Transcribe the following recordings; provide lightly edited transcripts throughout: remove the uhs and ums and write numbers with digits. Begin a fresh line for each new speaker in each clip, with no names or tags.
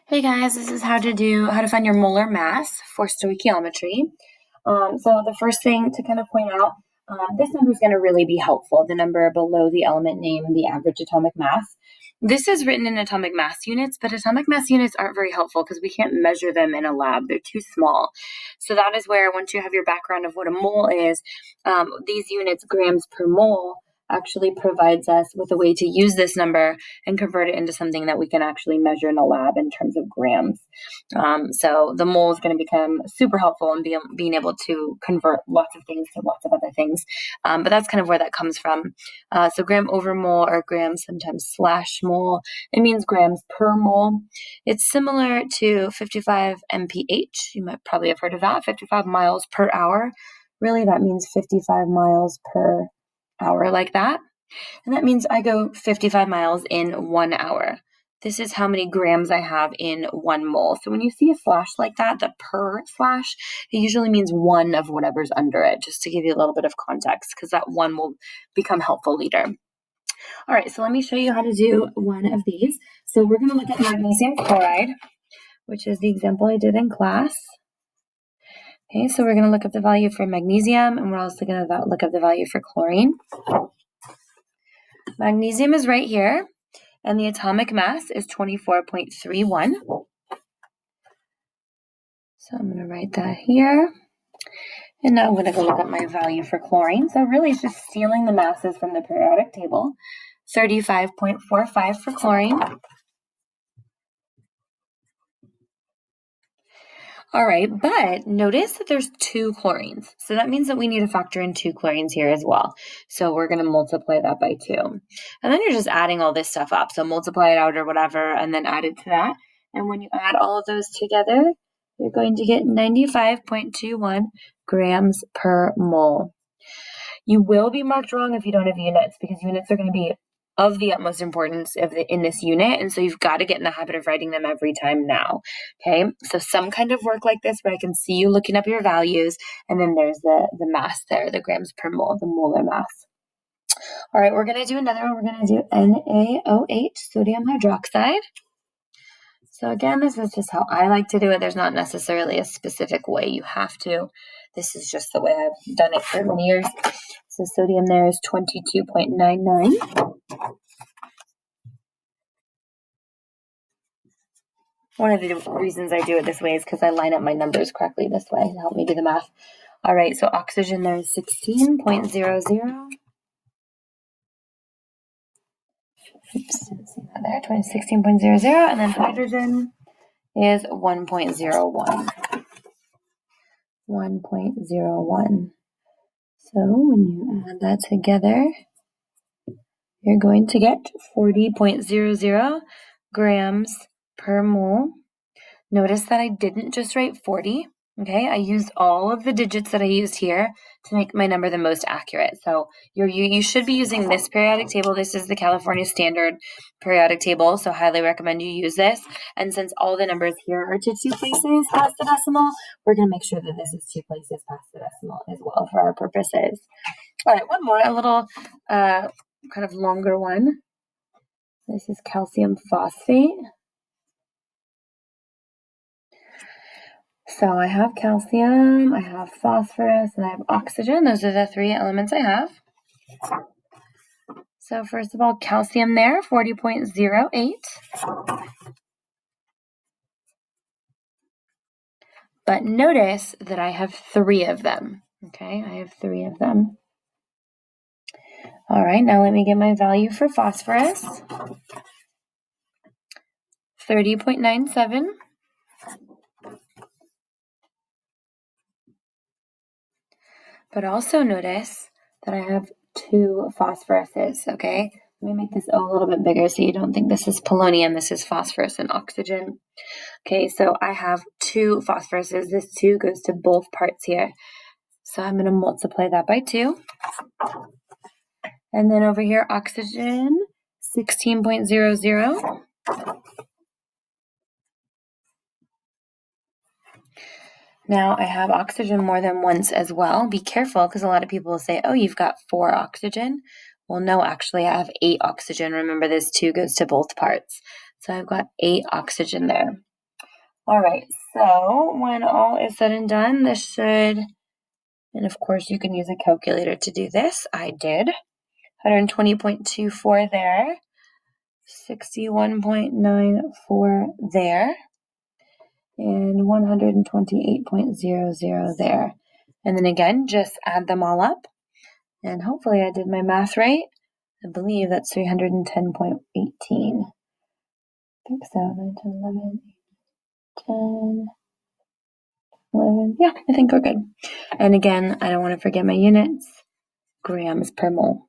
Hey guys, this is how to find your molar mass for stoichiometry. So the first thing to kind of point out, this number is going to really be helpful. The number below the element name, the average atomic mass. This is written in atomic mass units, but atomic mass units aren't very helpful because we can't measure them in a lab. They're too small. So that is where once you have your background of what a mole is, these units, grams per mole, actually provides us with a way to use this number and convert it into something that we can actually measure in a lab in terms of grams. So the mole is going to become super helpful in being able to convert lots of things to lots of other things. But that's kind of where that comes from. So gram over mole or gram sometimes slash mole, it means grams per mole. It's similar to 55 mph. You might probably have heard of that, 55 miles per hour. Really, that means 55 miles per hour, like that. And that means I go 55 miles in 1 hour. This is how many grams I have in 1 mole. So when you see a slash like that, the per slash, it usually means one of whatever's under it, just to give you a little bit of context, because that one will become helpful later. All right, so let me show you how to do one of these. So we're going to look at magnesium chloride, which is the example I did in class. Okay, so we're going to look up the value for magnesium, and we're also going to look up the value for chlorine. Magnesium is right here, and the atomic mass is 24.31. So I'm going to write that here. And now I'm going to go look up my value for chlorine. So really it's just stealing the masses from the periodic table. 35.45 for chlorine. All right, but notice that there's 2 chlorines. So that means that we need to factor in 2 chlorines here as well. So we're going to multiply that by 2. And then you're just adding all this stuff up. So multiply it out or whatever, and then add it to that. And when you add all of those together, you're going to get 95.21 grams per mole. You will be marked wrong if you don't have units, because units are going to be of the utmost importance in this unit, and so you've got to get in the habit of writing them every time now. Okay, so some kind of work like this where I can see you looking up your values, and then there's the mass there, the grams per mole, the molar mass. All right, we're going to do another one. We're going to do NaOH, sodium hydroxide. So again, this is just how I like to do it. There's not necessarily a specific way you have to. This is just the way I've done it for many years. So sodium there is 22.99. One of the reasons I do it this way is because I line up my numbers correctly this way to help me do the math. All right, so oxygen there is 16.00. Oops, didn't see that there. 16.00, and then hydrogen is 1.01. 1.01. So when you add that together, you're going to get 40.00 grams per mole. Notice that I didn't just write 40, okay? I used all of the digits that I used here to make my number the most accurate. So you should be using this periodic table. This is the California Standard periodic table, so highly recommend you use this. And since all the numbers here are to 2 places past the decimal, we're going to make sure that this is 2 places past the decimal as well for our purposes. All right, one more, a little kind of longer one. This is calcium phosphate. So I have calcium, I have phosphorus, and I have oxygen. Those are the 3 elements I have. So first of all, calcium there, 40.08. But notice that I have 3 of them. Okay, I have 3 of them. All right, now let me get my value for phosphorus. 30.97. But also notice that I have 2 phosphoruses, okay? Let me make this a little bit bigger so you don't think this is polonium. This is phosphorus and oxygen. Okay, so I have 2 phosphoruses. This 2 goes to both parts here. So I'm going to multiply that by 2. And then over here, oxygen, 16.00. Now I have oxygen more than once as well. Be careful, because a lot of people will say, oh, you've got 4 oxygen. Well, no, actually I have 8 oxygen. Remember, this 2 goes to both parts. So I've got 8 oxygen there. All right, so when all is said and done, this should, and of course you can use a calculator to do this. I did. 120.24 there, 61.94 there, and 128.00 there. And then again, just add them all up. And hopefully I did my math right. I believe that's 310.18. I think so. 9, 10, 11, 10, 11. Yeah, I think we're good. And again, I don't want to forget my units. Grams per mole.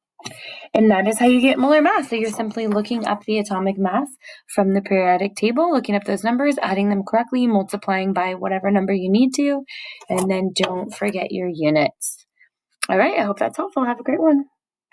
And that is how you get molar mass. So you're simply looking up the atomic mass from the periodic table, looking up those numbers, adding them correctly, multiplying by whatever number you need to, and then don't forget your units. All right, I hope that's helpful. Have a great one.